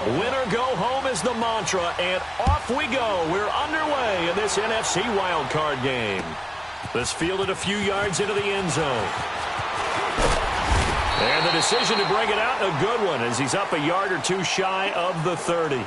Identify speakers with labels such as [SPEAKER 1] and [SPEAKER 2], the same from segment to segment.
[SPEAKER 1] Win or go home is the mantra, and off we go. We're underway in this NFC wildcard game. This fielded a few yards into the end zone. And the decision to bring it out, a good one, as he's up a yard or two shy of the 30.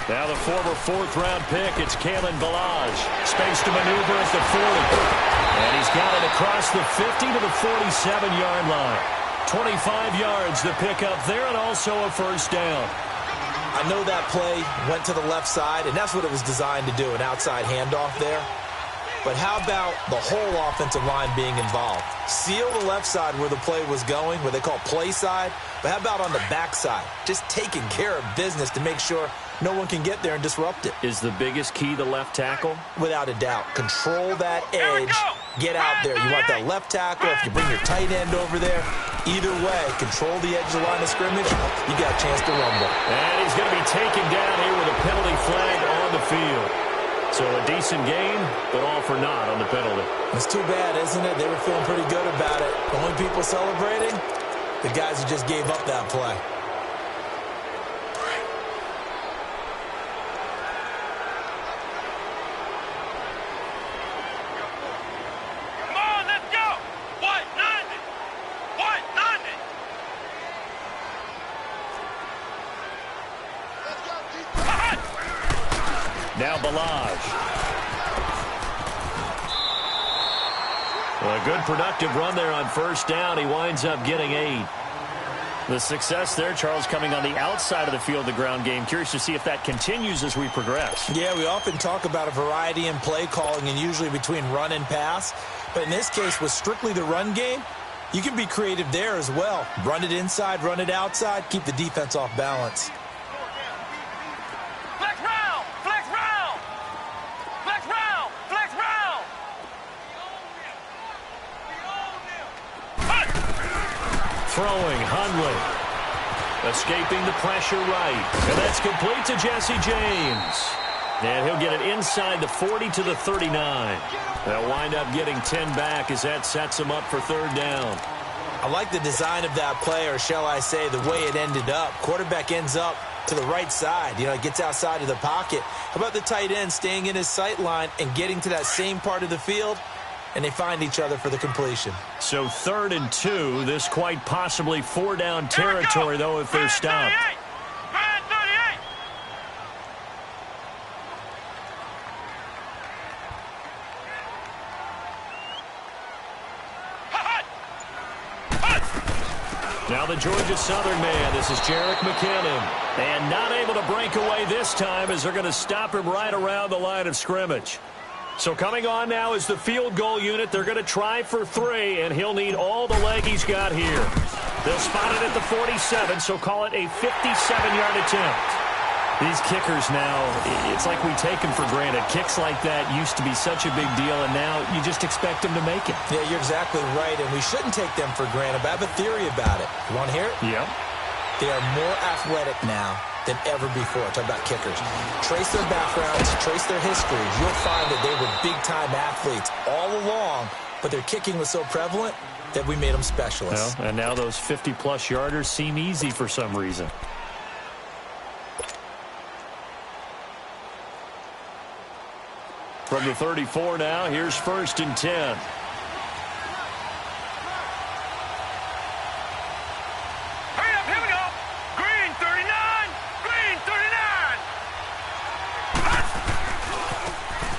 [SPEAKER 1] Now the former fourth-round pick, it's Kalen Balaj. Space to maneuver at the 40. And he's got it across the 50 to the 47-yard line. 25 yards the pick up there, and also a first down.
[SPEAKER 2] I know that play went to the left side, and that's what it was designed to do, an outside handoff there. But how about the whole offensive line being involved? Seal the left side where the play was going, where they call play side. But how about on the back side? Just taking care of business to make sure no one can get there and disrupt it.
[SPEAKER 1] Is the biggest key the left tackle?
[SPEAKER 2] Without a doubt. Control that edge. Get out there. You want that left tackle. If you bring your tight end over there, either way, control the edge of the line of scrimmage. You got a chance to rumble.
[SPEAKER 1] And he's going to be taken down here with a penalty flag on the field. So a decent game, but all for naught on the penalty.
[SPEAKER 2] It's too bad, isn't it? They were feeling pretty good about it. The only people celebrating, the guys who just gave up that play.
[SPEAKER 3] Come on, let's go! White 90! White 90! Let's go,
[SPEAKER 1] now Balaj. Well, a good productive run there on first down. He winds up getting 8. The success there, Charles, coming on the outside of the field, the ground game. Curious to see if that continues as we progress.
[SPEAKER 2] Yeah, we often talk about a variety in play calling and usually between run and pass. But in this case, with strictly the run game, you can be creative there as well. Run it inside, run it outside, keep the defense off balance.
[SPEAKER 1] Throwing, Hundley. Escaping the pressure right. And that's complete to Jesse James. And he'll get it inside the 40 to the 39. They'll wind up getting 10 back as that sets him up for third down.
[SPEAKER 2] I like the design of that play, or shall I say the way it ended up. Quarterback ends up to the right side. You know, it gets outside of the pocket. How about the tight end staying in his sight line and getting to that same part of the field? And they find each other for the completion.
[SPEAKER 1] So 3rd and 2. This quite possibly 4-down territory, though, if they're stopped. Now the Georgia Southern man. This is Jerick McKinnon. And not able to break away this time as they're going to stop him right around the line of scrimmage. So coming on now is the field goal unit. They're going to try for 3, and he'll need all the leg he's got here. They'll spot it at the 47, so call it a 57-yard attempt. These kickers now, it's like we take them for granted. Kicks like that used to be such a big deal, and now you just expect them to make it.
[SPEAKER 2] Yeah, you're exactly right, and we shouldn't take them for granted, but I have a theory about it. You want to hear it?
[SPEAKER 1] Yep.
[SPEAKER 2] They are more athletic now than ever before. Talk about kickers. Trace their backgrounds, trace their histories. You'll find that they were big-time athletes all along, but their kicking was so prevalent that we made them specialists.
[SPEAKER 1] Well, and now those 50-plus yarders seem easy for some reason. From the 34 now, here's 1st and 10.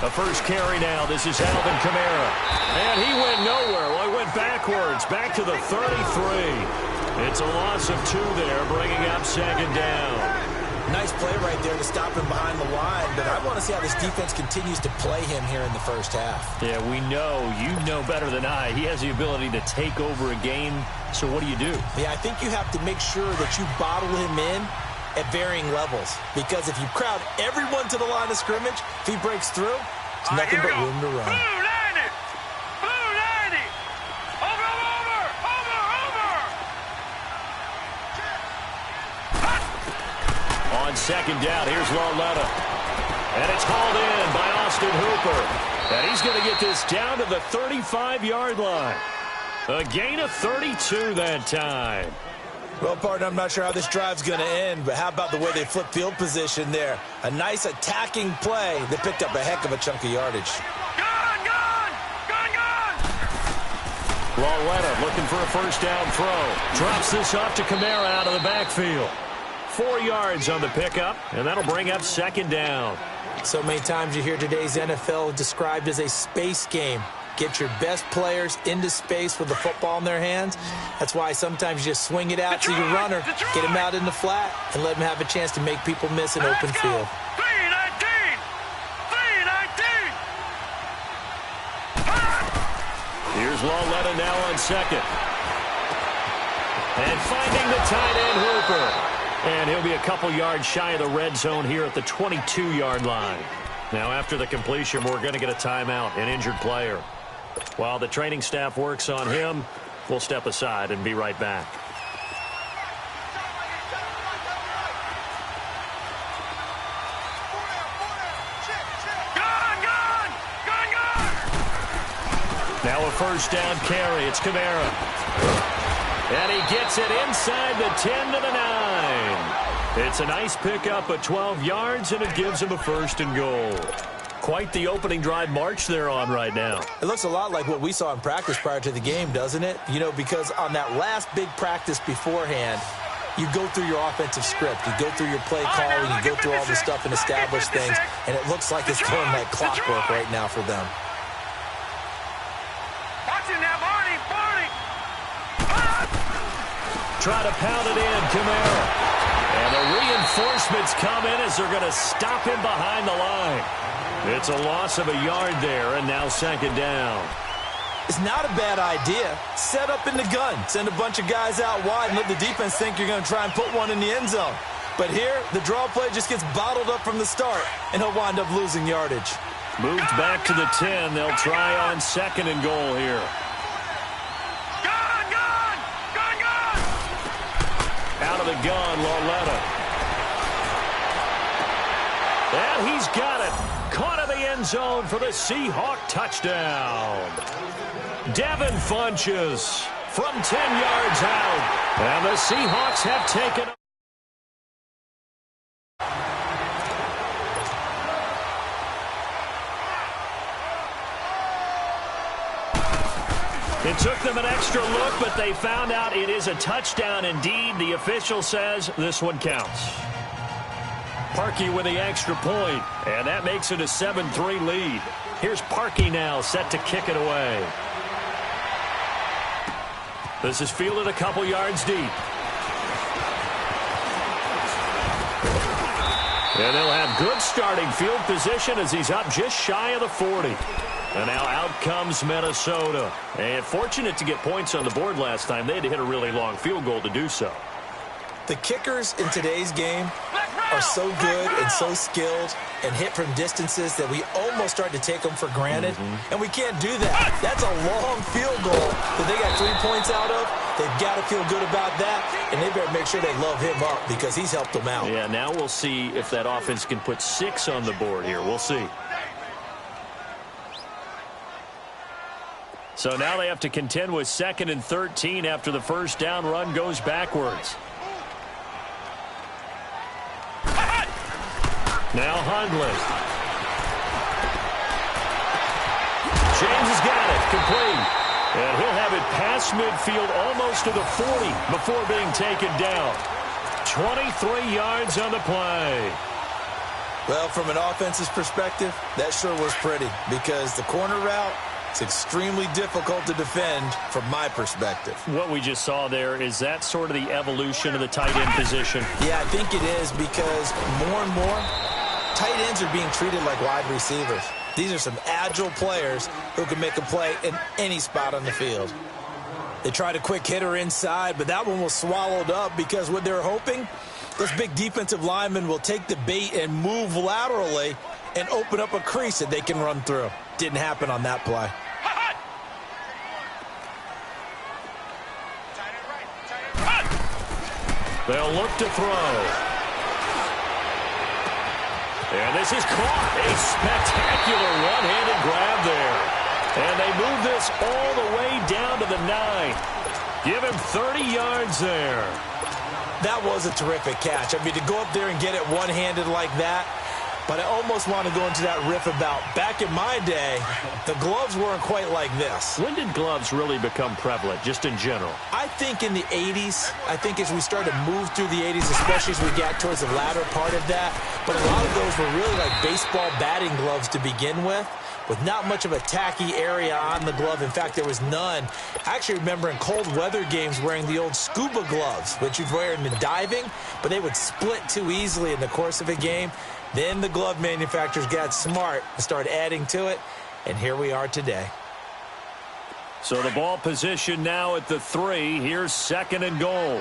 [SPEAKER 1] The first carry now. This is Alvin Kamara. And he went nowhere. Well, he went backwards. Back to the 33. It's a loss of 2 there, bringing up 2nd down.
[SPEAKER 2] Nice play right there to stop him behind the line, but I want to see how this defense continues to play him here in the first half.
[SPEAKER 1] Yeah, we know. You know better than I. He has the ability to take over a game, so what do you do?
[SPEAKER 2] Yeah, I think you have to make sure that you bottle him in at varying levels, because if you crowd everyone to the line of scrimmage, if he breaks through, it's nothing but room to run.
[SPEAKER 1] On second down, here's Lauletta. And it's hauled in by Austin Hooper. And he's going to get this down to the 35-yard line. A gain of 32 that time.
[SPEAKER 2] Well, partner, I'm not sure how this drive's going to end, but how about the way they flip field position there? A nice attacking play that picked up a heck of a chunk of yardage.
[SPEAKER 1] Lauletta looking for a first down throw. Drops this off to Kamara out of the backfield. 4 yards on the pickup, and that'll bring up second down.
[SPEAKER 2] So many times you hear today's NFL described as a space game. Get your best players into space with the football in their hands. That's why sometimes you just swing it out to your runner, get him out in the flat, and let him have a chance to make people miss an open field.
[SPEAKER 1] Here's Lauletta now on second. And finding the tight end, Hooper. And he'll be a couple yards shy of the red zone here at the 22-yard line. Now, after the completion, we're going to get a timeout, an injured player. While the training staff works on him, we'll step aside and be right back. Now a first down carry. It's Kamara. And he gets it inside the 10 to the 9. It's a nice pickup of 12 yards, and it gives him a first and goal. Quite the opening drive march they're on right now.
[SPEAKER 2] It looks a lot like what we saw in practice prior to the game, doesn't it? You know, because on that last big practice beforehand, you go through your offensive script. You go through your play calling. You go through all the stuff and establish things. And it looks like it's going like clockwork right now for them.
[SPEAKER 1] Try to pound it in, Kamara. And the reinforcements come in as they're going to stop him behind the line. It's a loss of a yard there, and now second down.
[SPEAKER 2] It's not a bad idea. Set up in the gun. Send a bunch of guys out wide and let the defense think you're going to try and put one in the end zone. But here, the draw play just gets bottled up from the start, and he'll wind up losing yardage.
[SPEAKER 1] Moved back to the 10. They'll try on second and goal here. Out of the gun, Lauletta. And he's got it. Caught in the end zone for the Seahawk touchdown. Devin Funchess from 10 yards out. And the Seahawks have taken it. It took them an extra look, but they found out it is a touchdown indeed. The official says this one counts. Parkey with the extra point, and that makes it a 7-3 lead. Here's Parkey now, set to kick it away. This is fielded a couple yards deep. And they'll have good starting field position as he's up just shy of the 40. And now out comes Minnesota. And fortunate to get points on the board last time. They had to hit a really long field goal to do so.
[SPEAKER 2] The kickers in today's game are so good and so skilled and hit from distances that we almost start to take them for granted. And we can't do that. That's a long field goal that they got 3 points out of. They've got to feel good about that, and they better make sure they love him up because he's helped them out.
[SPEAKER 1] Yeah, now we'll see if that offense can put 6 on the board here. We'll see. So now they have to contend with 2nd and 13 after the first down run goes backwards. Now Hundley. James has got it. Complete. And he'll have it past midfield almost to the 40 before being taken down. 23 yards on the play.
[SPEAKER 2] Well, from an offense's perspective, that sure was pretty because the corner route It's extremely difficult to defend from my perspective.
[SPEAKER 1] What we just saw there, is that sort of the evolution of the tight end position?
[SPEAKER 2] Yeah, I think it is, because more and more, tight ends are being treated like wide receivers. These are some agile players who can make a play in any spot on the field. They tried a quick hitter inside, but that one was swallowed up because what they're hoping, this big defensive lineman will take the bait and move laterally and open up a crease that they can run through. Didn't happen on that play.
[SPEAKER 1] They'll look to throw. And this is caught. A spectacular one-handed grab there. And they move this all the way down to the 9. Give him 30 yards there.
[SPEAKER 2] That was a terrific catch. I mean, to go up there and get it one-handed like that, but I almost want to go into that riff about back in my day, the gloves weren't quite like this.
[SPEAKER 1] When did gloves really become prevalent, just in general?
[SPEAKER 2] I think in the 80s. I think as we started to move through the 80s, especially as we got towards the latter part of that. But a lot of those were really like baseball batting gloves to begin with not much of a tacky area on the glove. In fact, there was none. I actually remember in cold weather games wearing the old scuba gloves, which you'd wear in the diving, but they would split too easily in the course of a game. Then the glove manufacturers got smart and started adding to it, and here we are today.
[SPEAKER 1] So the ball position now at the 3. Here's 2nd and goal.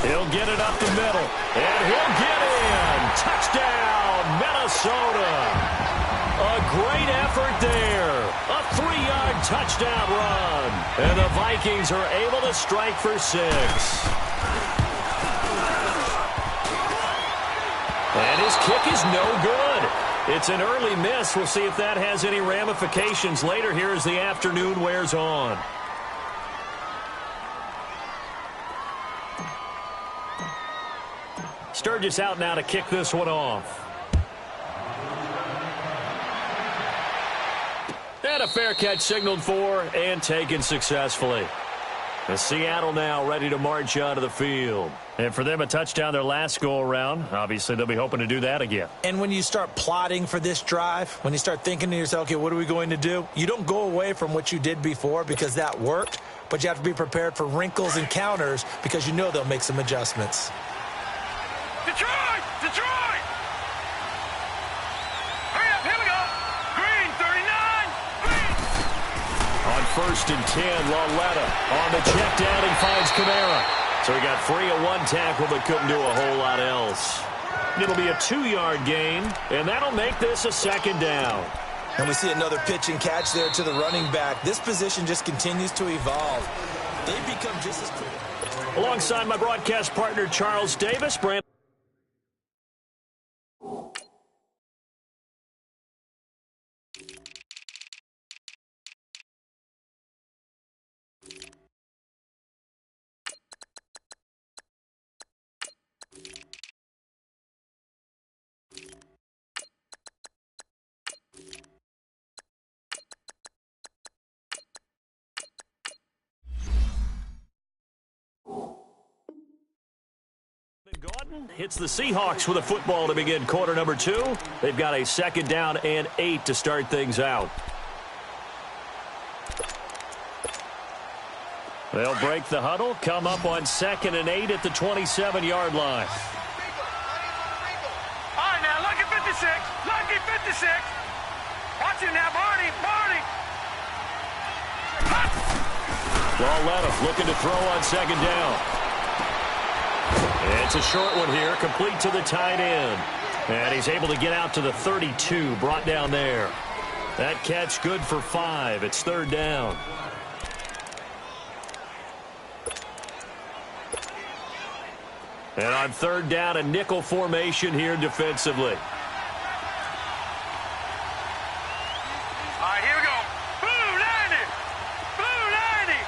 [SPEAKER 1] He'll get it up the middle, and he'll get in. Touchdown, Minnesota. A great effort there. A 3-yard touchdown run. And the Vikings are able to strike for 6. And his kick is no good. It's an early miss. We'll see if that has any ramifications later here as the afternoon wears on. Sturgis out now to kick this one off. And a fair catch signaled for and taken successfully. And Seattle now ready to march onto the field. And for them, a touchdown their last go-around. Obviously, they'll be hoping to do that again.
[SPEAKER 2] And when you start plotting for this drive, when you start thinking to yourself, okay, what are we going to do? You don't go away from what you did before because that worked, but you have to be prepared for wrinkles and counters because you know they'll make some adjustments.
[SPEAKER 3] Detroit! Detroit! Hurry up, here we go. Green, 39. Green.
[SPEAKER 1] On 1st and 10, Lauletta. On the check down, he finds Kamara. So he got free of one tackle, but couldn't do a whole lot else. It'll be a 2-yard gain, and that'll make this a 2nd down.
[SPEAKER 2] And we see another pitch and catch there to the running back. This position just continues to evolve. They become just as critical.
[SPEAKER 1] Alongside my broadcast partner, Charles Davis. Gordon hits the Seahawks with a football to begin quarter number 2. They've got a 2nd down and 8 to start things out. They'll break the huddle, come up on 2nd and 8 at the 27-yard line.
[SPEAKER 3] All right, now, lucky 56. Lucky 56. Watch it now, Barney. Barney.
[SPEAKER 1] Lauletta looking to throw on 2nd down. It's a short one here, complete to the tight end. And he's able to get out to the 32, brought down there. That catch good for 5. It's 3rd down. And on 3rd down, a nickel formation here defensively.
[SPEAKER 3] All right, here we go. Blue 90. Blue 90.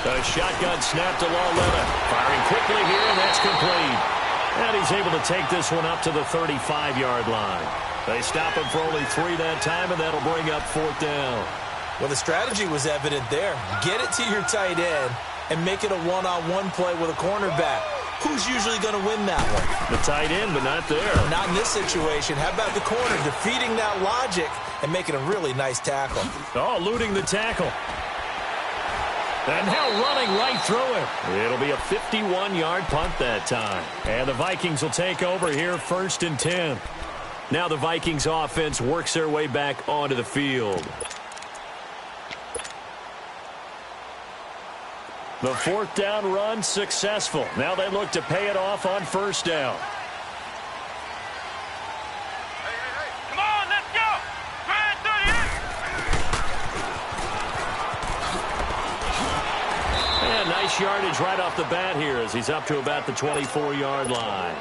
[SPEAKER 1] A shotgun snap to Lauletta. Firing quickly here, and that's complete. And he's able to take this one up to the 35-yard line. They stop him for only 3 that time, and that'll bring up 4th down.
[SPEAKER 2] Well, the strategy was evident there. Get it to your tight end and make it a one-on-one play with a cornerback. who's usually going to win that one?
[SPEAKER 1] The tight end, but not there.
[SPEAKER 2] Not in this situation. How about the corner defeating that logic and making a really nice tackle?
[SPEAKER 1] Oh, eluding the tackle. And now running right through it. It'll be a 51-yard punt that time. And the Vikings will take over here, 1st and 10. Now the Vikings offense works their way back onto the field. The 4th down run successful. Now they look to pay it off on 1st down.
[SPEAKER 3] Come on, let's go. Grind through here.
[SPEAKER 1] And nice yardage right off the bat here as he's up to about the 24-yard line.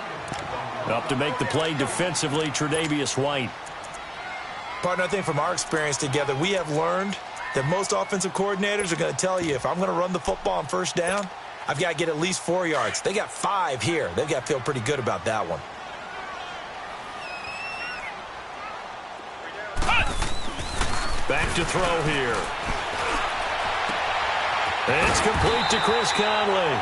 [SPEAKER 1] Up to make the play defensively, Tre'Davious White.
[SPEAKER 2] Partner, I think from our experience together, we have learned that most offensive coordinators are going to tell you, if I'm going to run the football on 1st down, I've got to get at least 4 yards. They got 5 here. They've got to feel pretty good about that one.
[SPEAKER 1] Back to throw here. And it's complete to Chris Conley.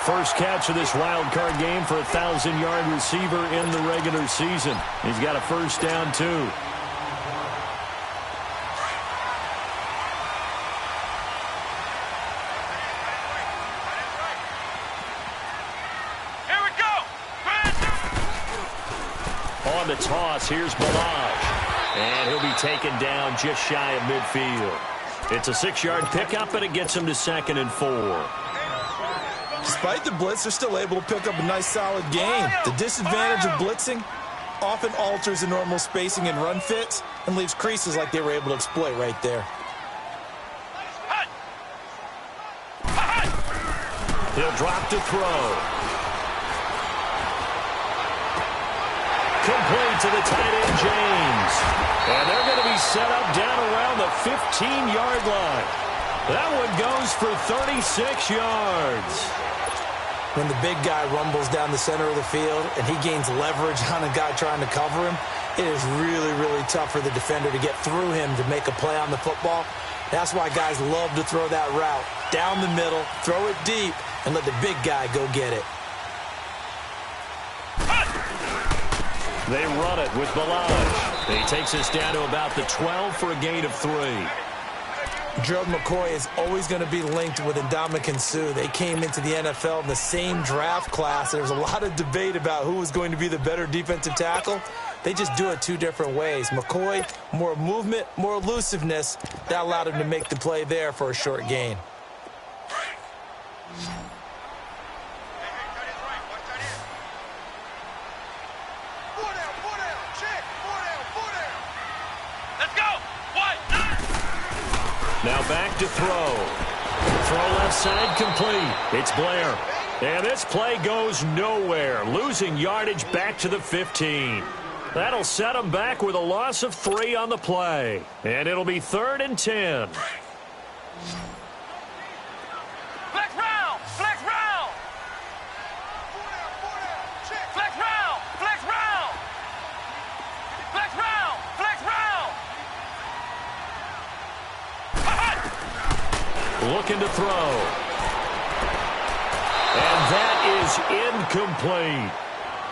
[SPEAKER 1] First catch of this wild card game for a 1,000-yard receiver in the regular season. He's got a 1st down, too.
[SPEAKER 3] Here we go.
[SPEAKER 1] On the toss, here's Balaj. And he'll be taken down just shy of midfield. It's a 6-yard pickup, and it gets him to 2nd and 4.
[SPEAKER 2] Despite the blitz, they're still able to pick up a nice, solid gain. The disadvantage of blitzing often alters the normal spacing and run fits and leaves creases like they were able to exploit right there.
[SPEAKER 1] He'll drop to throw. Complete to the tight end, James. And they're going to be set up down around the 15-yard line. That one goes for 36 yards.
[SPEAKER 2] When the big guy rumbles down the center of the field and he gains leverage on a guy trying to cover him, it is really, really tough for the defender to get through him to make a play on the football. That's why guys love to throw that route down the middle, throw it deep, and let the big guy go get it.
[SPEAKER 1] They run it with Balaj. He takes us down to about the 12 for a gain of 3.
[SPEAKER 2] Gerald McCoy is always going to be linked with Ndamukong Suh. They came into the NFL in the same draft class. There was a lot of debate about who was going to be the better defensive tackle. They just do it 2 different ways. McCoy, more movement, more elusiveness. That allowed him to make the play there for a short gain.
[SPEAKER 1] Now back to throw. Throw left side complete. It's Blair. And this play goes nowhere. Losing yardage back to the 15. That'll set them back with a loss of 3 on the play. And it'll be 3rd and 10.
[SPEAKER 3] Flex round. Flex round. Flex round. Flex round. Flex round. Flex round.
[SPEAKER 1] Looking to throw. And that is incomplete.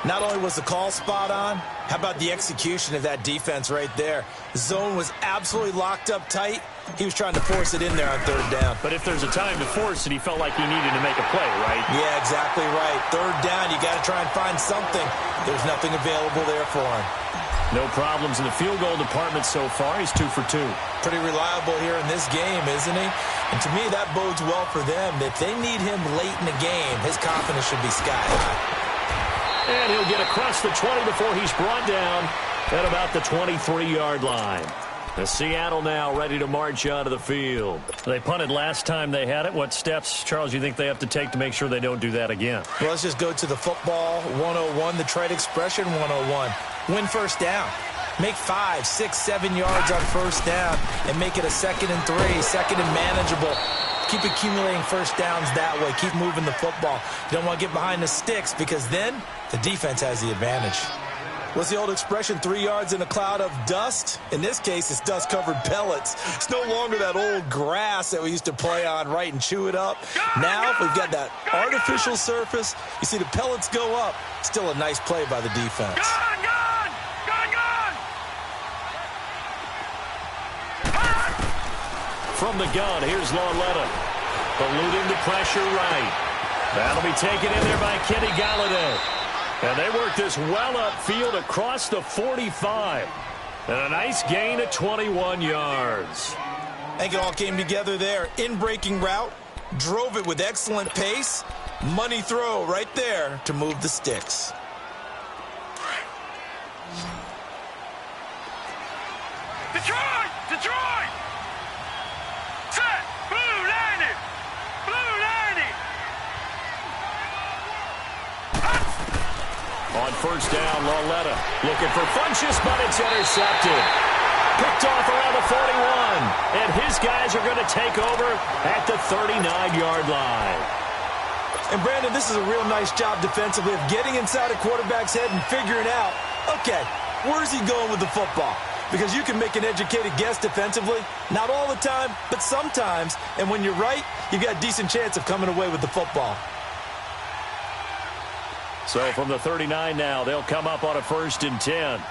[SPEAKER 2] Not only was the call spot on, how about the execution of that defense right there? The zone was absolutely locked up tight. He was trying to force it in there on 3rd down.
[SPEAKER 1] But if there's a time to force it, he felt like he needed to make a play, right?
[SPEAKER 2] Yeah, exactly right. 3rd down, you got to try and find something. There's nothing available there for him.
[SPEAKER 1] No problems in the field goal department so far. He's 2 for 2.
[SPEAKER 2] Pretty reliable here in this game, isn't he? And to me, that bodes well for them. If they need him late in the game, his confidence should be sky high.
[SPEAKER 1] And he'll get across the 20 before he's brought down at about the 23-yard line. The Seattle now ready to march onto the field. They punted last time they had it. What steps, Charles, you think they have to take to make sure they don't do that again?
[SPEAKER 2] Well, let's just go to the football 101, the trade expression 101. Win 1st down. Make 5, 6, 7 yards on 1st down and make it a 2nd and 3, 2nd and manageable. Keep accumulating 1st downs that way. Keep moving the football. You don't want to get behind the sticks because then the defense has the advantage. What's the old expression, 3 yards in a cloud of dust? In this case, it's dust-covered pellets. It's no longer that old grass that we used to play on, right, and chew it up. Now we've got that artificial surface. You see the pellets go up. Still a nice play by the defense.
[SPEAKER 1] From the gun, here's Lauletta. Eluding the pressure right. That'll be taken in there by Kenny Galladay. And they work this well upfield across the 45. And a nice gain of 21 yards.
[SPEAKER 2] I think it all came together there. In-breaking route, drove it with excellent pace. Money throw right there to move the sticks.
[SPEAKER 3] Detroit! Detroit! Set! Blue landing! Blue landing!
[SPEAKER 1] On first down, Lauletta looking for Funchess, but it's intercepted. Picked off around the 41. And his guys are going to take over at the 39-yard line.
[SPEAKER 2] And, Brandon, this is a real nice job defensively of getting inside a quarterback's head and figuring out, okay, where's he going with the football? Because you can make an educated guess defensively. Not all the time, but sometimes. And when you're right, you've got a decent chance of coming away with the football.
[SPEAKER 1] So from the 39 now, they'll come up on a 1st and 10.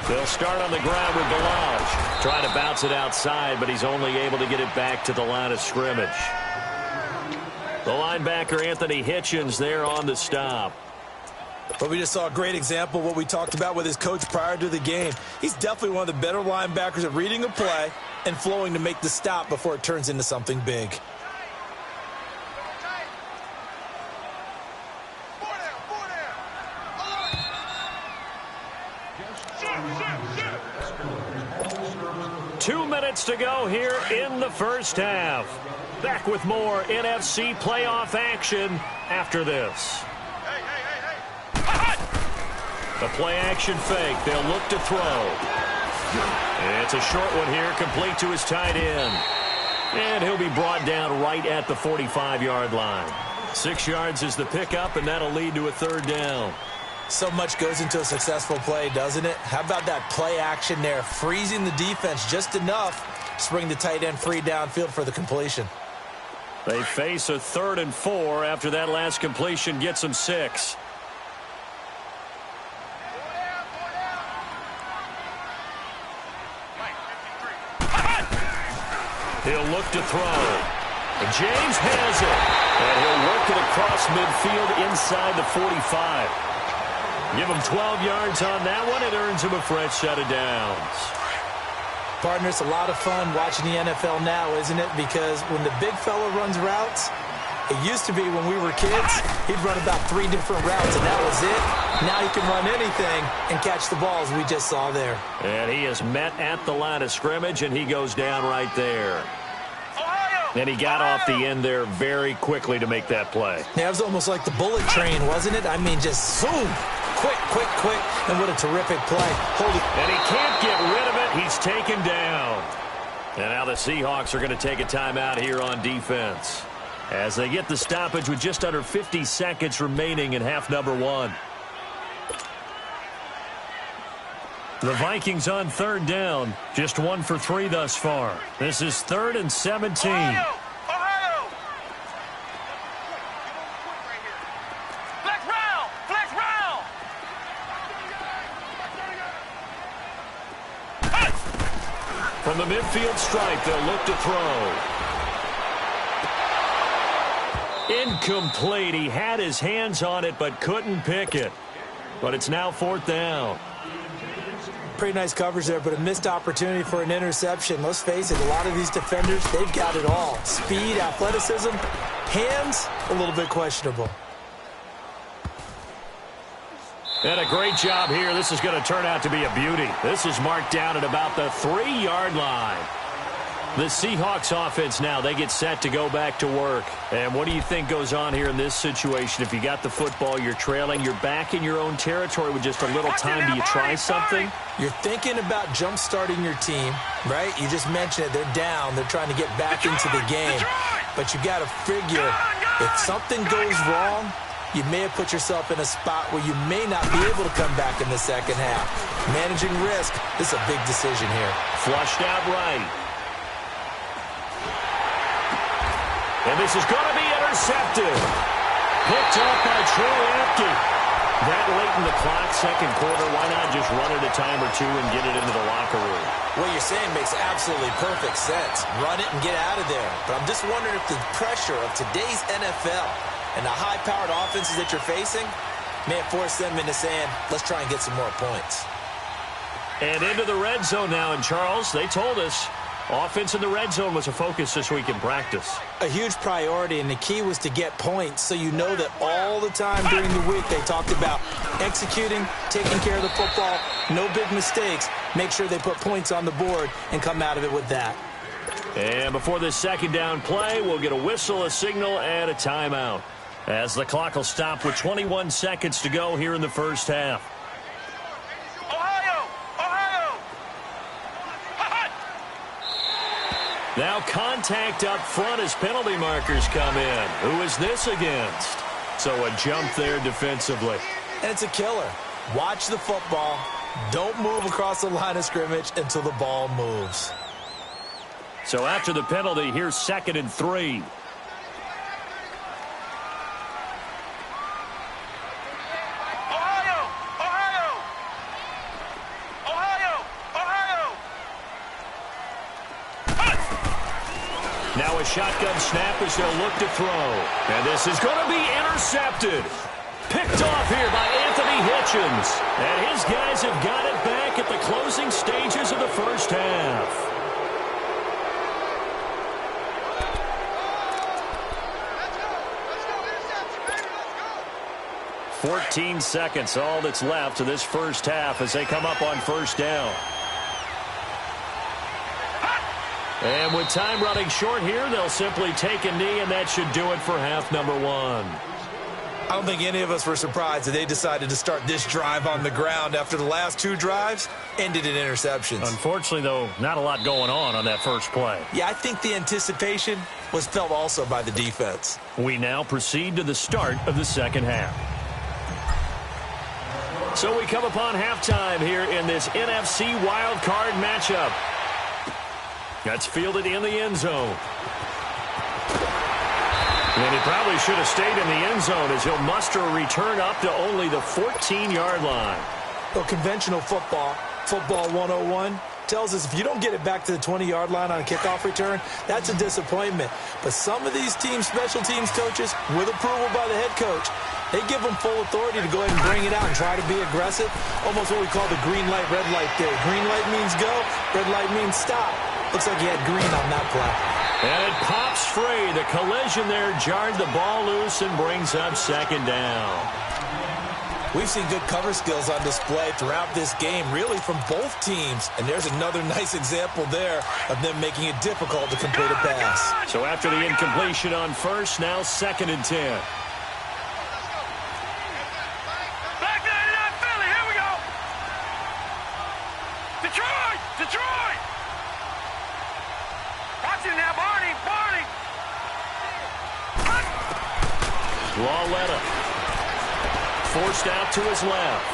[SPEAKER 1] They'll start on the ground with Balaj. Trying to bounce it outside, but he's only able to get it back to the line of scrimmage. The linebacker, Anthony Hitchens, there on the stop.
[SPEAKER 2] But we just saw a great example of what we talked about with his coach prior to the game. He's definitely one of the better linebackers at reading a play and flowing to make the stop before it turns into something big.
[SPEAKER 1] Two minutes to go here in the first half. Back with more NFC playoff action after this. A play-action fake. They'll look to throw. It's a short one here, complete to his tight end. And he'll be brought down right at the 45-yard line. 6 yards is the pickup, and that'll lead to a 3rd down.
[SPEAKER 2] So much goes into a successful play, doesn't it? How about that play action there, freezing the defense just enough to bring the tight end free downfield for the completion.
[SPEAKER 1] They face a 3rd and 4 after that last completion gets them 6. He'll look to throw. And James has it. And he'll work it across midfield inside the 45. Give him 12 yards on that one. It earns him a fresh set of downs.
[SPEAKER 2] Partner, it's a lot of fun watching the NFL now, isn't it? Because when the big fella runs routes, it used to be when we were kids, he'd run about 3 different routes, and that was it. Now he can run anything and catch the balls we just saw there.
[SPEAKER 1] And he is met at the line of scrimmage, and he goes down right there. And he got off the end there very quickly to make that play.
[SPEAKER 2] Yeah, it was almost like the bullet train, wasn't it? I mean, just zoom. Quick, quick, quick. And what a terrific play. Hold it.
[SPEAKER 1] And he can't get rid of it. He's taken down. And now the Seahawks are going to take a timeout here on defense as they get the stoppage with just under 50 seconds remaining in half number 1. The Vikings on 3rd down, just 1 for 3 thus far. This is 3rd and 17.
[SPEAKER 3] Ohio! Flex round! Flex round!
[SPEAKER 1] From the midfield stripe, they'll look to throw. Incomplete. He had his hands on it, but couldn't pick it. But it's now 4th down.
[SPEAKER 2] Pretty nice coverage there, but a missed opportunity for an interception. Let's face it, a lot of these defenders, they've got it all. Speed, athleticism, hands, a little bit questionable.
[SPEAKER 1] And a great job here. This is going to turn out to be a beauty. This is marked down at about the 3-yard line. The Seahawks offense now, they get set to go back to work. And what do you think goes on here in this situation? If you got the football, you're trailing, you're back in your own territory with just a little time. Do you try something?
[SPEAKER 2] You're thinking about jump-starting your team, right? You just mentioned it. They're down. They're trying to get back into the game. But you got to figure if something goes wrong, you may have put yourself in a spot where you may not be able to come back in the second half. Managing risk, this is a big decision here.
[SPEAKER 1] Flushed out right. And this is going to be intercepted. Picked up by Troy Apke. That late in the clock, second quarter, why not just run it a time or two and get it into the locker room?
[SPEAKER 2] What you're saying makes absolutely perfect sense. Run it and get out of there. But I'm just wondering if the pressure of today's NFL and the high-powered offenses that you're facing may have forced them into saying, let's try and get some more points.
[SPEAKER 1] And into the red zone now. And, Charles, they told us offense in the red zone was a focus this week in practice.
[SPEAKER 2] A huge priority, and the key was to get points. So you know that all the time during the week they talked about executing, taking care of the football, no big mistakes. Make sure they put points on the board and come out of it with that.
[SPEAKER 1] And before this second down play, we'll get a whistle, a signal, and a timeout, as the clock will stop with 21 seconds to go here in the first half. Now contact up front as penalty markers come in. Who is this against? So a jump there defensively.
[SPEAKER 2] And it's a killer. Watch the football. Don't move across the line of scrimmage until the ball moves.
[SPEAKER 1] So after the penalty, here's 2nd and 3. Now a shotgun snap as they'll look to throw. And this is going to be intercepted. Picked off here by Anthony Hitchens. And his guys have got it back at the closing stages of the first half. 14 seconds, all that's left of this first half as they come up on first down. And with time running short here, they'll simply take a knee, and that should do it for half number 1.
[SPEAKER 2] I don't think any of us were surprised that they decided to start this drive on the ground after the last 2 drives ended in interceptions.
[SPEAKER 1] Unfortunately, though, not a lot going on that first play.
[SPEAKER 2] Yeah, I think the anticipation was felt also by the defense.
[SPEAKER 1] We now proceed to the start of the second half. So we come upon halftime here in this NFC wildcard matchup. That's fielded in the end zone. And he probably should have stayed in the end zone as he'll muster a return up to only the 14-yard line.
[SPEAKER 2] Well, conventional football 101, tells us if you don't get it back to the 20-yard line on a kickoff return, that's a disappointment. But some of these teams, special teams coaches, with approval by the head coach, they give them full authority to go ahead and bring it out and try to be aggressive. Almost what we call the green light, red light theory. Green light means go, red light means stop. Looks like he had green on that play.
[SPEAKER 1] And it pops free. The collision there jarred the ball loose and brings up second down.
[SPEAKER 2] We've seen good cover skills on display throughout this game, really from both teams. And there's another nice example there of them making it difficult to complete a pass.
[SPEAKER 1] So after the incompletion on first, now 2nd and 10.
[SPEAKER 3] Detroit! Watch it now, Barney!
[SPEAKER 1] Lauletta forced out to his left.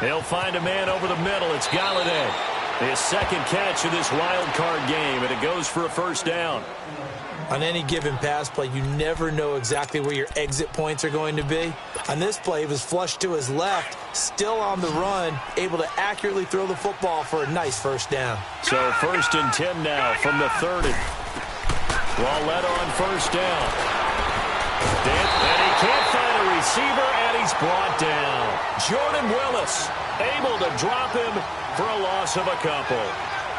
[SPEAKER 1] He'll find a man over the middle. It's Galladay. His second catch of this wild card game, and it goes for a first down.
[SPEAKER 2] On any given pass play, you never know exactly where your exit points are going to be. On this play, he was flushed to his left, still on the run, able to accurately throw the football for a nice first down.
[SPEAKER 1] So 1st and 10 now from the 30. Lauletta on first down. And he can't find a receiver, and he's brought down. Jordan Willis able to drop him for a loss of a couple.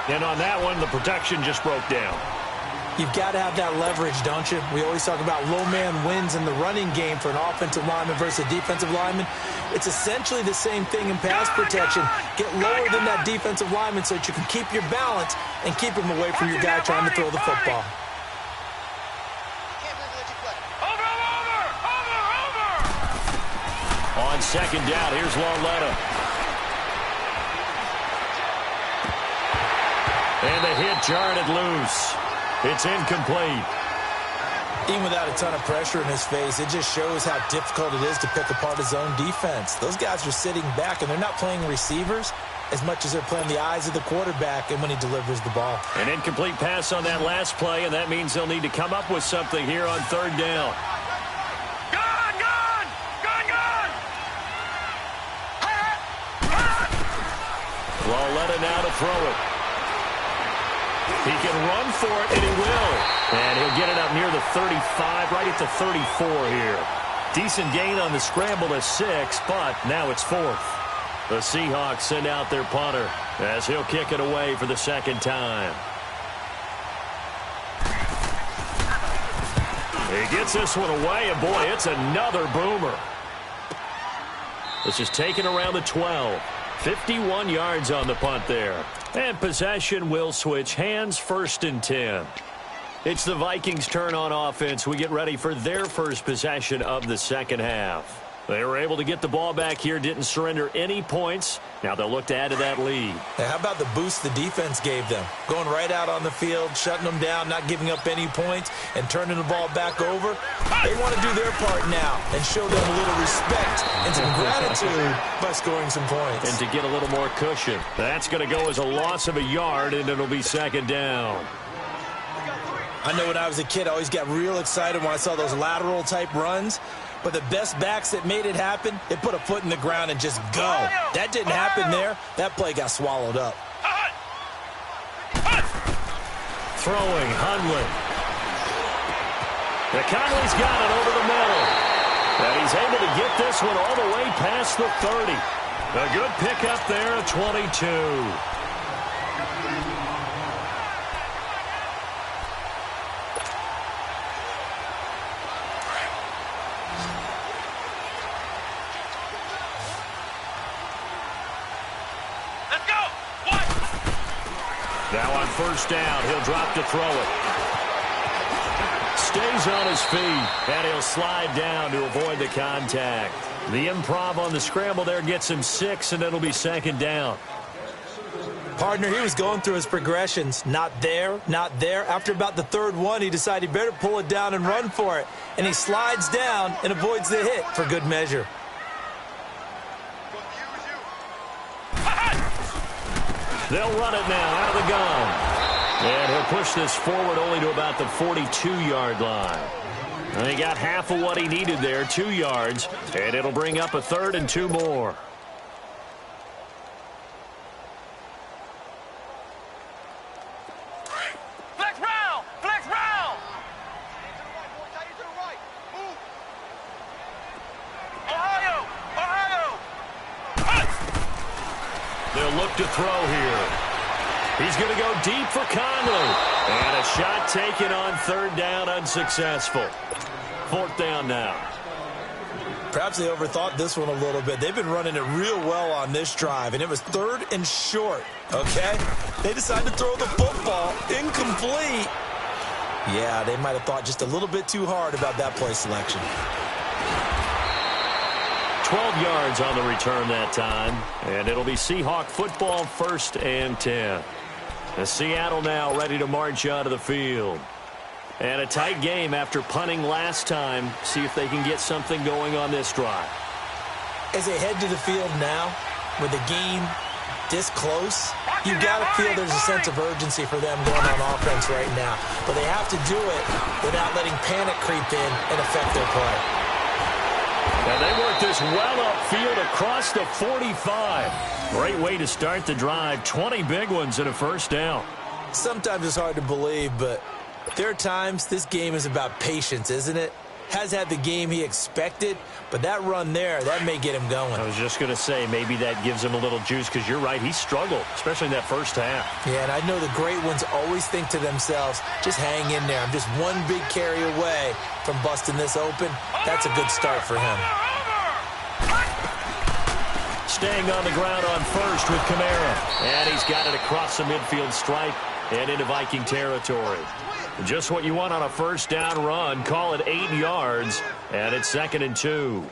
[SPEAKER 1] And on that one, the protection just broke down.
[SPEAKER 2] You've got to have that leverage, don't you? We always talk about low man wins in the running game for an offensive lineman versus a defensive lineman. It's essentially the same thing in pass protection. Get lower than that defensive lineman so that you can keep your balance and keep him away from your guy trying to throw the football.
[SPEAKER 1] On second down, here's Lauletta. And the hit jarred it loose. It's incomplete.
[SPEAKER 2] Even without a ton of pressure in his face, it just shows how difficult it is to pick apart his own defense. Those guys are sitting back, and they're not playing receivers as much as they're playing the eyes of the quarterback and when he delivers the ball.
[SPEAKER 1] An incomplete pass on that last play, and that means they'll need to come up with something here on third down. Lauletta now to throw it. He can run for it, and he will. And he'll get it up near the 35, right at the 34 here. Decent gain on the scramble to 6, but now it's 4th. The Seahawks send out their punter as he'll kick it away for the second time. He gets this one away, and boy, it's another boomer. This is taken around the 12. 51 yards on the punt there. And possession will switch hands, 1st and 10. It's the Vikings' turn on offense. We get ready for their first possession of the second half. They were able to get the ball back here, didn't surrender any points. Now they'll look to add to that lead.
[SPEAKER 2] Now, how about the boost the defense gave them? Going right out on the field, shutting them down, not giving up any points, and turning the ball back over. They want to do their part now and show them a little respect and some gratitude by scoring some points.
[SPEAKER 1] And to get a little more cushion. That's going to go as a loss of a yard, and it'll be second down.
[SPEAKER 2] I know when I was a kid, I always got real excited when I saw those lateral-type runs. But the best backs that made it happen, they put a foot in the ground and just go. That didn't happen there. That play got swallowed up.
[SPEAKER 1] Throwing, Hundley. Conley's got it over the middle. And he's able to get this one all the way past the 30. A good pickup there at 22. Now on first down, he'll drop to throw it. Stays on his feet, and he'll slide down to avoid the contact. The improv on the scramble there gets him 6, and it'll be second down.
[SPEAKER 2] Partner, he was going through his progressions. Not there, not there. After about the 3rd one, he decided he better pull it down and run for it. And he slides down and avoids the hit for good measure.
[SPEAKER 1] They'll run it now out of the gun. And he'll push this forward only to about the 42-yard line. And he got half of what he needed there, 2 yards. And it'll bring up a 3rd and 2 more.
[SPEAKER 3] Flex round! Flex round! Ohio!
[SPEAKER 1] They'll look to throw here. He's going to go deep for Conley. And a shot taken on 3rd down, unsuccessful. 4th down now.
[SPEAKER 2] Perhaps they overthought this one a little bit. They've been running it real well on this drive, and it was 3rd and short, okay? They decided to throw the football incomplete. Yeah, they might have thought just a little bit too hard about that play selection.
[SPEAKER 1] 12 yards on the return that time, and it'll be Seahawk football, 1st and 10. And Seattle now ready to march out of the field. And a tight game after punting last time. See if they can get something going on this drive.
[SPEAKER 2] As they head to the field now, with the game this close, you've got to feel there's a sense of urgency for them going on offense right now. But they have to do it without letting panic creep in and affect their play.
[SPEAKER 1] And they work this well upfield across the 45. Great way to start the drive. 20 big ones and a 1st down.
[SPEAKER 2] Sometimes it's hard to believe, but there are times this game is about patience, isn't it? has had the game he expected, but that run there, that may get him going.
[SPEAKER 1] I was just going to say, maybe that gives him a little juice, because you're right, he struggled, especially in that first half.
[SPEAKER 2] Yeah, and I know the great ones always think to themselves, just hang in there. I'm just one big carry away from busting this open. That's a good start for him.
[SPEAKER 1] Staying on the ground on first with Kamara. And he's got it across the midfield stripe and into Viking territory. Just what you want on a first down run. Call it 8 yards, and it's 2nd and 2.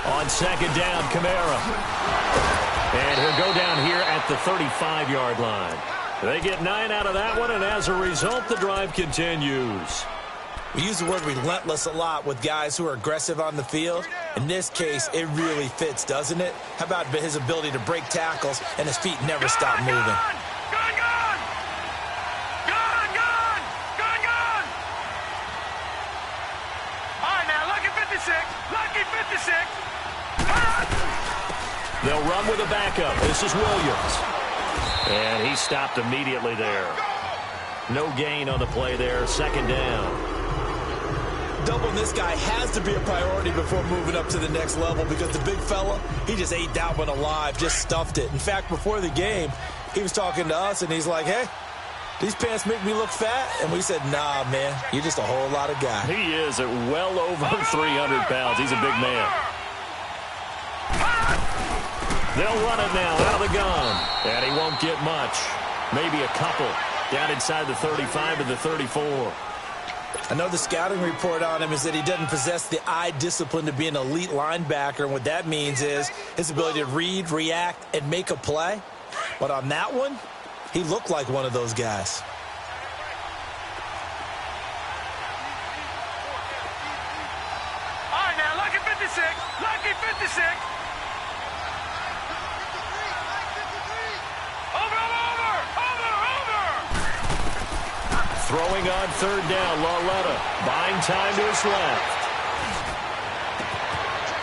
[SPEAKER 1] On 2nd down, Kamara. And he'll go down here at the 35-yard line. They get 9 out of that one, and as a result, the drive continues.
[SPEAKER 2] We use the word relentless a lot with guys who are aggressive on the field. In this case, it really fits, doesn't it? How about his ability to break tackles and his feet never stop moving?
[SPEAKER 1] They'll run with a backup. This is Williams. And he stopped immediately there. No gain on the play there. 2nd down.
[SPEAKER 2] Doubling this guy has to be a priority before moving up to the next level, because the big fella, he just ate that one alive, just stuffed it. In fact, before the game, he was talking to us, and he's like, hey, these pants make me look fat? And we said, nah, man, you're just a whole lot of guy.
[SPEAKER 1] He is at well over 300 pounds. He's a big man. They'll run it now out of the gun. And he won't get much. Maybe a couple. Down inside the 35 to the 34.
[SPEAKER 2] I know the scouting report on him is that he doesn't possess the eye discipline to be an elite linebacker. And what that means is his ability to read, react, and make a play. But on that one, he looked like one of those guys.
[SPEAKER 3] All right, now, lucky 56. Lucky 56.
[SPEAKER 1] Throwing on 3rd down, Lauletta buying time to his left.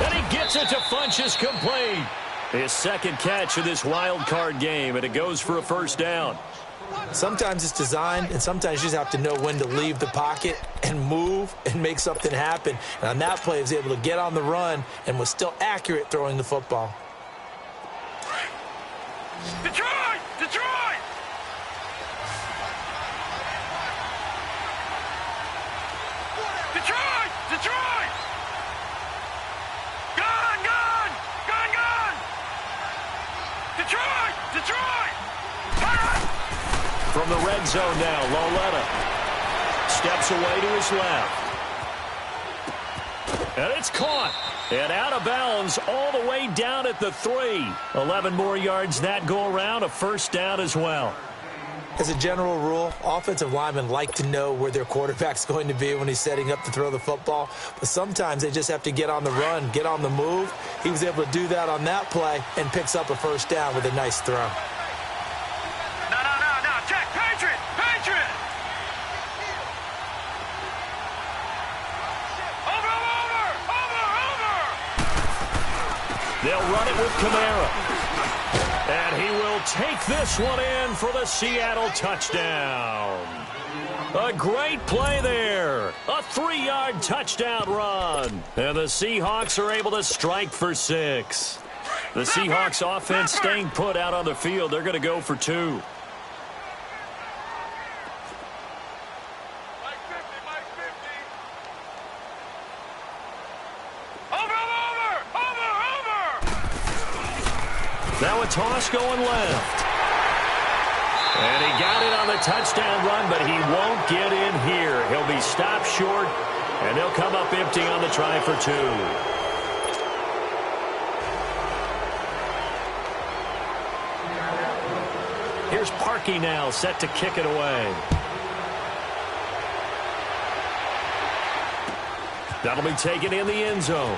[SPEAKER 1] And he gets it to Funchess complete. His 2nd catch of this wild card game, and it goes for a 1st down.
[SPEAKER 2] Sometimes it's designed, and sometimes you just have to know when to leave the pocket and move and make something happen. And on that play, he was able to get on the run and was still accurate throwing the football.
[SPEAKER 3] Detroit! Detroit! Detroit! Detroit! Gun! Gun! Gun! Gun! Detroit! Detroit!
[SPEAKER 1] From the red zone now, Lauletta steps away to his left. And it's caught. And out of bounds all the way down at the 3. 11 more yards that go around, a 1st down as well.
[SPEAKER 2] As a general rule, offensive linemen like to know where their quarterback's going to be when he's setting up to throw the football. But sometimes they just have to get on the run, get on the move. He was able to do that on that play and picks up a 1st down with a nice throw.
[SPEAKER 3] No, check. Patriot! Patriot! Over!
[SPEAKER 1] They'll run it with Kamara. And he will take this one in for the Seattle touchdown. A great play there. A 3-yard touchdown run. And the Seahawks are able to strike for 6. The Seahawks offense staying put out on the field. They're going to go for 2. Now a toss going left. And he got it on the touchdown run, but he won't get in here. He'll be stopped short, and they'll come up empty on the try for 2. Here's Parkey now, set to kick it away. That'll be taken in the end zone.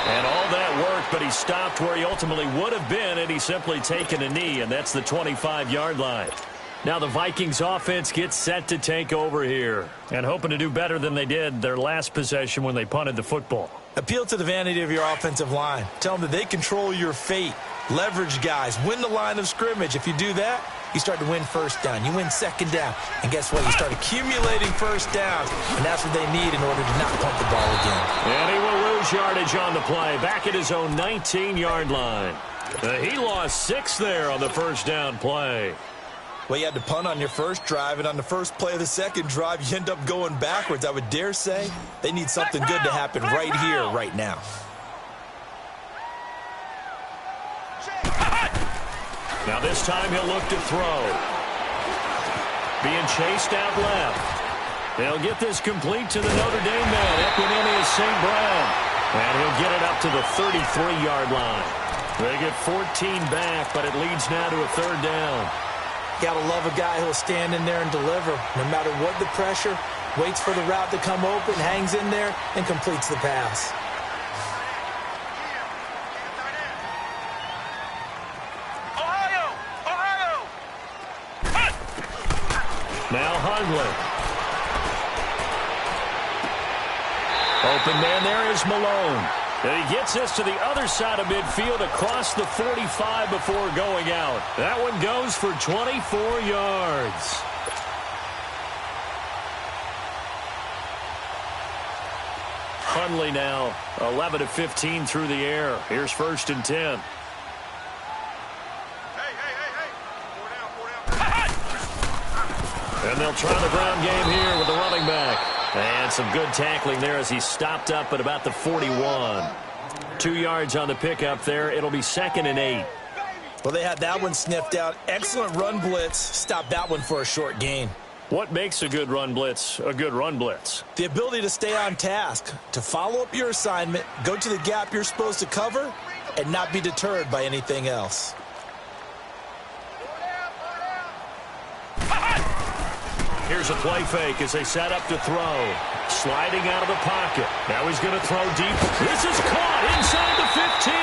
[SPEAKER 1] And all that work, but he stopped where he ultimately would have been, and he's simply taken a knee, and that's the 25-yard line. Now the Vikings offense gets set to take over here and hoping to do better than they did their last possession when they punted the football.
[SPEAKER 2] Appeal to the vanity of your offensive line. Tell them that they control your fate. Leverage guys. Win the line of scrimmage. If you do that, you start to win first down. You win second down. And guess what? You start accumulating first downs. And that's what they need in order to not punt the ball again.
[SPEAKER 1] And he will lose yardage on the play. Back at his own 19-yard line. He lost 6 there on the first down play.
[SPEAKER 2] Well, you had to punt on your first drive, and on the first play of the second drive, you end up going backwards. I would dare say they need something good to happen right here, right now.
[SPEAKER 1] Now this time he'll look to throw. Being chased out left. They'll get this complete to the Notre Dame man, Equanimeous St. Brown. And he'll get it up to the 33-yard line. They get 14 back, but it leads now to a third down.
[SPEAKER 2] Gotta love a guy who'll stand in there and deliver. No matter what the pressure, waits for the route to come open, hangs in there, and completes the pass.
[SPEAKER 1] Now Hundley. Open man there is Malone. And he gets this to the other side of midfield across the 45 before going out. That one goes for 24 yards. Hundley now 11 of 15 through the air. Here's 1st and 10. And they'll try the ground game here with the running back. And some good tackling there as he stopped up at about the 41. 2 yards on the pickup there. It'll be 2nd and 8.
[SPEAKER 2] Well, they had that one sniffed out. Excellent run blitz. Stopped that one for a short gain.
[SPEAKER 1] What makes a good run blitz a good run blitz?
[SPEAKER 2] The ability to stay on task, to follow up your assignment, go to the gap you're supposed to cover, and not be deterred by anything else.
[SPEAKER 1] Here's a play fake as they set up to throw. Sliding out of the pocket. Now he's going to throw deep. This is caught inside the 15.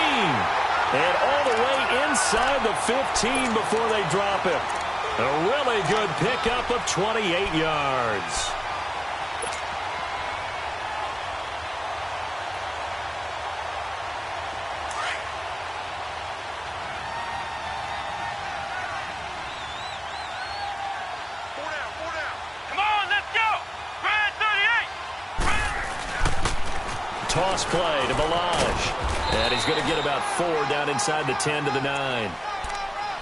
[SPEAKER 1] And all the way inside the 15 before they drop it. A really good pickup of 28 yards. Toss play to Balaj. And he's going to get about 4 down inside the 10 to the 9.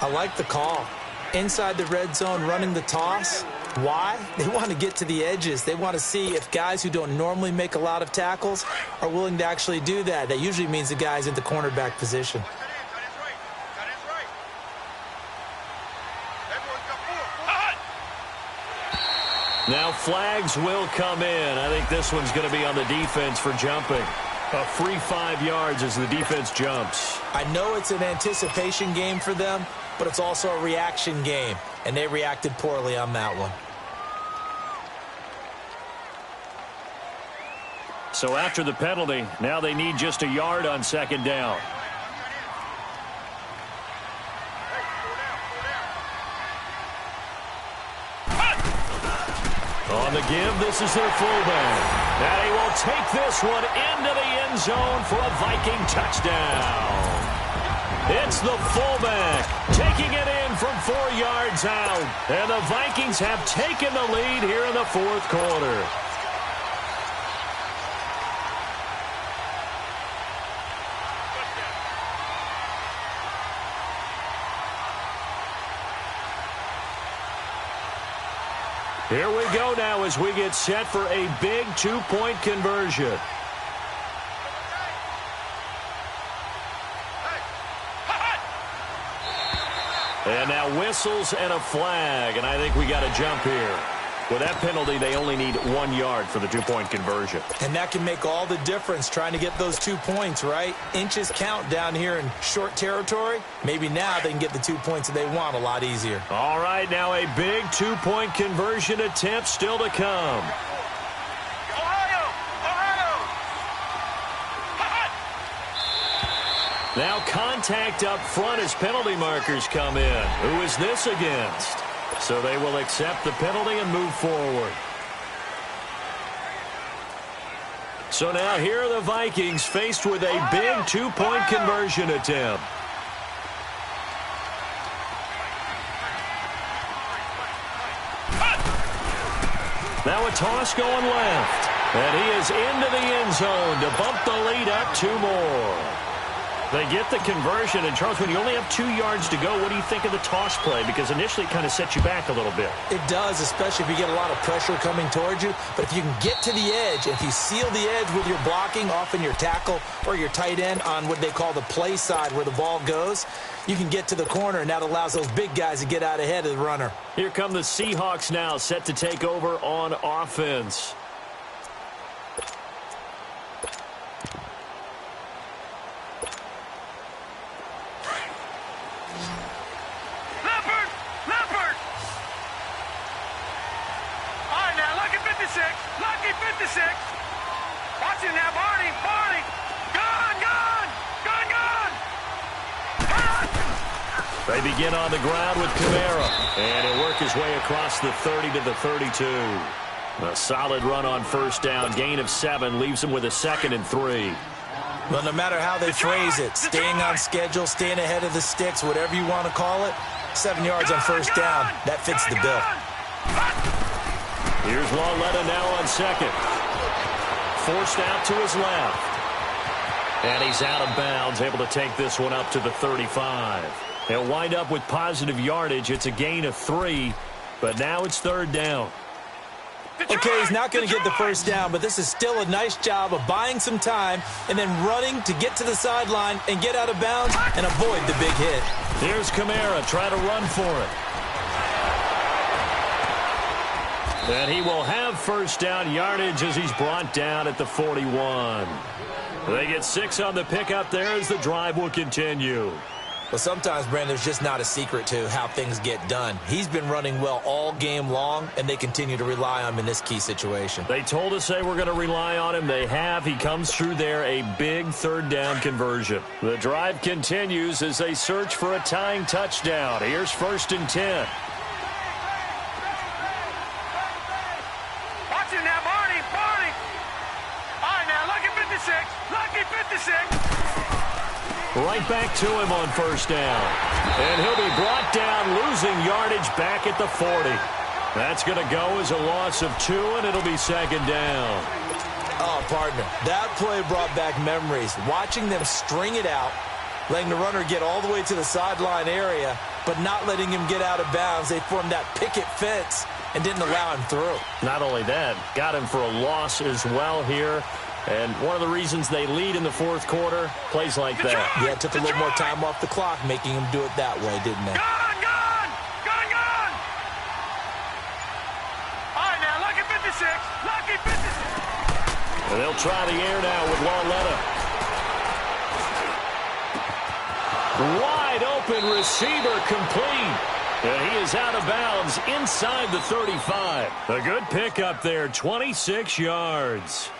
[SPEAKER 2] I like the call. Inside the red zone running the toss. Why? They want to get to the edges. They want to see if guys who don't normally make a lot of tackles are willing to actually do that. That usually means the guy's in the cornerback position.
[SPEAKER 1] Now flags will come in. I think this one's going to be on the defense for jumping. A free 5 yards as the defense jumps.
[SPEAKER 2] I know it's an anticipation game for them, but it's also a reaction game, and they reacted poorly on that one.
[SPEAKER 1] So after the penalty, now they need just a yard on 2nd down. On the give, this is their fullback. And he will take this one into the end zone for a Viking touchdown. It's the fullback taking it in from 4 yards out. And the Vikings have taken the lead here in the 4th quarter. Here we go now as we get set for a big 2-point conversion. And now whistles and a flag, and I think we got a jump here. With that penalty, they only need 1 yard for the 2-point conversion.
[SPEAKER 2] And that can make all the difference trying to get those 2 points, right? Inches count down here in short territory. Maybe now they can get the 2 points that they want a lot easier.
[SPEAKER 1] All right, now a big 2-point conversion attempt still to come. Now contact up front as penalty markers come in. Who is this against? So they will accept the penalty and move forward. So now here are the Vikings faced with a big two-point conversion attempt. Now a toss going left. And he is into the end zone to bump the lead up 2 more. They get the conversion. And, Charles, when you only have 2 yards to go, what do you think of the toss play? Because initially it kind of sets you back a little bit.
[SPEAKER 2] It does, especially if you get a lot of pressure coming towards you. But if you can get to the edge, if you seal the edge with your blocking, often your tackle or your tight end on what they call the play side where the ball goes, you can get to the corner, and that allows those big guys to get out ahead of the runner.
[SPEAKER 1] Here come the Seahawks now, set to take over on offense.
[SPEAKER 3] Lucky 56. Watching now, Barney. Gone.
[SPEAKER 1] They begin on the ground with Kamara. And he'll work his way across the 30 to the 32. A solid run on first down. Gain of 7 leaves him with a 2nd and 3.
[SPEAKER 2] Well, no matter how they phrase it, staying on schedule, staying ahead of the sticks, whatever you want to call it, 7 yards on first down, that fits the bill.
[SPEAKER 1] Here's Lauletta now on 2nd. Forced out to his left. And he's out of bounds, able to take this one up to the 35. He'll wind up with positive yardage. It's a gain of 3, but now it's 3rd down.
[SPEAKER 2] Okay, he's not going to get the first down, but this is still a nice job of buying some time and then running to get to the sideline and get out of bounds and avoid the big hit.
[SPEAKER 1] Here's Kamara, try to run for it. And he will have first down yardage as he's brought down at the 41. They get 6 on the pickup there as the drive will continue.
[SPEAKER 2] Well, sometimes, Brandon, there's just not a secret to how things get done. He's been running well all game long, and they continue to rely on him in this key situation.
[SPEAKER 1] They told us they were going to rely on him. They have. He comes through there, a big 3rd down conversion. The drive continues as they search for a tying touchdown. Here's 1st and 10.
[SPEAKER 3] Watching now, Barney. All right, now, lucky 56.
[SPEAKER 1] Right back to him on first down. And he'll be brought down, losing yardage back at the 40. That's going to go as a loss of 2, and it'll be 2nd down.
[SPEAKER 2] Oh, partner, that play brought back memories. Watching them string it out, letting the runner get all the way to the sideline area, but not letting him get out of bounds. They formed that picket fence and didn't allow him through.
[SPEAKER 1] Not only that, got him for a loss as well here. And one of the reasons they lead in the 4th quarter, plays like that.
[SPEAKER 2] Yeah, it took a little more time off the clock, making him do it that way, didn't they?
[SPEAKER 3] Gone. All right, now, lucky 56.
[SPEAKER 1] And they'll try the air now with Lauletta. Wide open receiver complete. And he is out of bounds inside the 35. A good pickup there, 26 yards.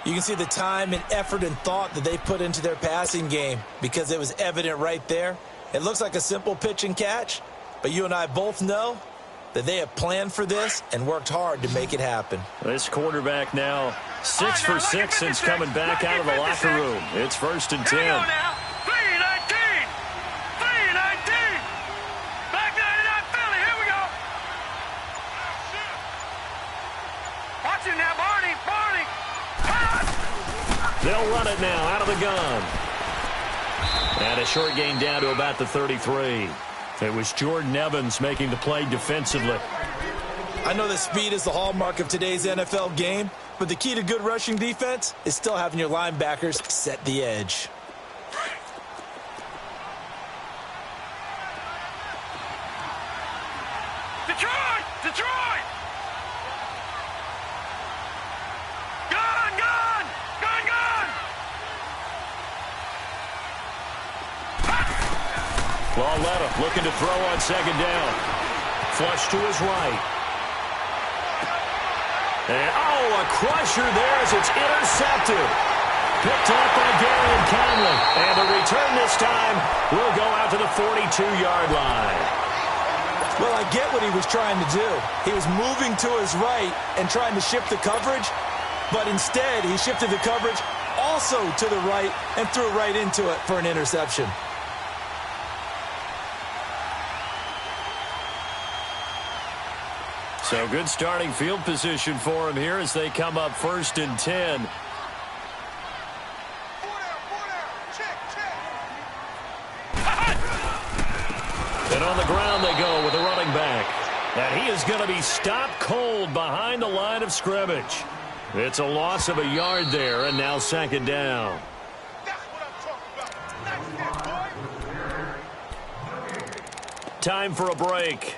[SPEAKER 2] You can see the time and effort and thought that they put into their passing game because it was evident right there. It looks like a simple pitch and catch, but you and I both know that they have planned for this and worked hard to make it happen.
[SPEAKER 1] This quarterback now 6 for 6 since coming back out of the locker room. It's 1st and 10.
[SPEAKER 3] 3-19. Back 99 Philly. Here we go. Watching now, Barney.
[SPEAKER 1] They'll run it now out of the gun. And a short gain down to about the 33. It was Jordan Evans making the play defensively.
[SPEAKER 2] I know that speed is the hallmark of today's NFL game, but the key to good rushing defense is still having your linebackers set the edge.
[SPEAKER 3] Detroit!
[SPEAKER 1] Lauletta looking to throw on 2nd down. Flush to his right. And, a crusher there as it's intercepted. Picked up by Gary and County. only. And the return this time will go out to the 42-yard line.
[SPEAKER 2] Well, I get what he was trying to do. He was moving to his right and trying to shift the coverage, but instead he shifted the coverage also to the right and threw right into it for an interception.
[SPEAKER 1] So good starting field position for him here as they come up 1st and 10. And on the ground they go with the running back. And he is going to be stopped cold behind the line of scrimmage. It's a loss of a yard there, and now 2nd down. Time for a break.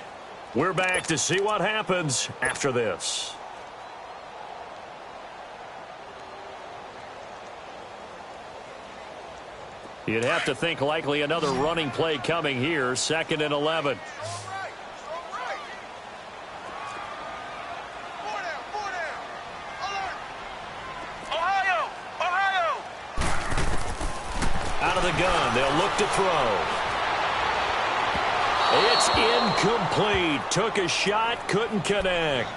[SPEAKER 1] We're back to see what happens after this. You'd have to think likely another running play coming here, 2nd and 11. Out of the gun, they'll look to throw. It's incomplete. Took a shot, couldn't connect.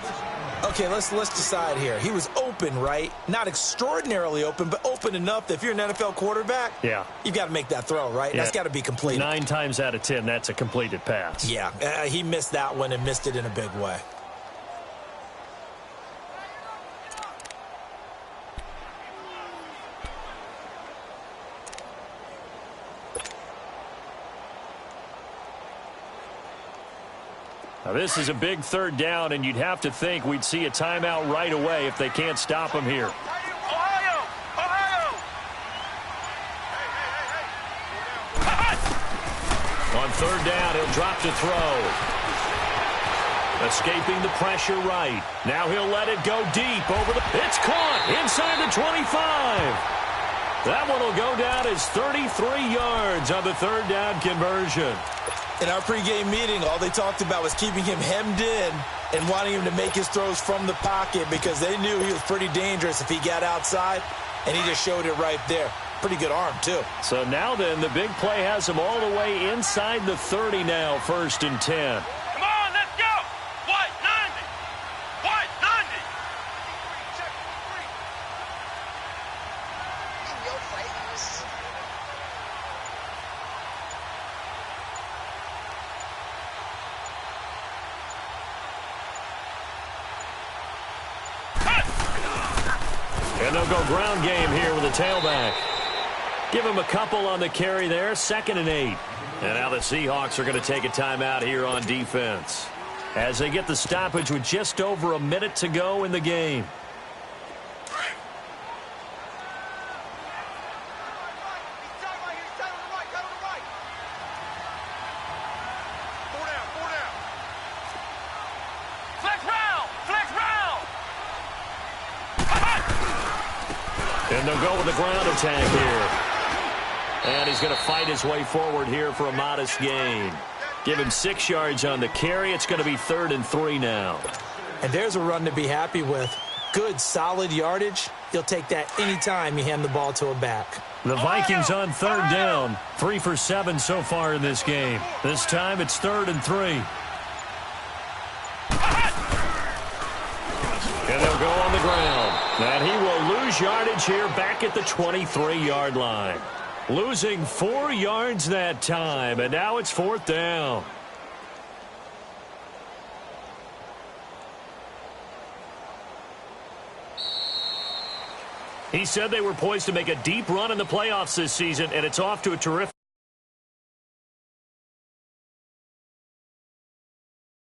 [SPEAKER 2] Okay, let's decide here. He was open, right? Not extraordinarily open, but open enough that if you're an NFL quarterback,
[SPEAKER 1] yeah,
[SPEAKER 2] you've got to make that throw, right?
[SPEAKER 1] Yeah.
[SPEAKER 2] That's got to be completed.
[SPEAKER 1] 9 times out of 10, that's a completed pass.
[SPEAKER 2] Yeah, he missed that one and missed it in a big way.
[SPEAKER 1] Now, this is a big 3rd down, and you'd have to think we'd see a timeout right away if they can't stop him here. On 3rd down, he'll drop to throw. Escaping the pressure right. Now he'll let it go deep over the... It's caught inside the 25. That one will go down as 33 yards on the 3rd down conversion.
[SPEAKER 2] In our pregame meeting, all they talked about was keeping him hemmed in and wanting him to make his throws from the pocket because they knew he was pretty dangerous if he got outside, and he just showed it right there. Pretty good arm, too.
[SPEAKER 1] So now then, the big play has him all the way inside the 30 now, 1st and 10.
[SPEAKER 3] Come on, let's go! White 90! White 90!
[SPEAKER 4] In your face.
[SPEAKER 1] And they'll go ground game here with a tailback. Give him a couple on the carry there, 2nd and 8. And now the Seahawks are going to take a timeout here on defense as they get the stoppage with just over a minute to go in the game. And they'll go with the ground attack here. And he's going to fight his way forward here for a modest gain. Give him 6 yards on the carry. It's going to be 3rd and 3 now.
[SPEAKER 2] And there's a run to be happy with. Good, solid yardage. He'll take that anytime you hand the ball to a back.
[SPEAKER 1] The Vikings on 3rd down. 3 for 7 so far in this game. This time it's 3rd and 3. And they'll go on the ground. And he will lose yardage here back at the 23-yard line. Losing 4 yards that time, and now it's 4th down. He said they were poised to make a deep run in the playoffs this season, and it's off to a terrific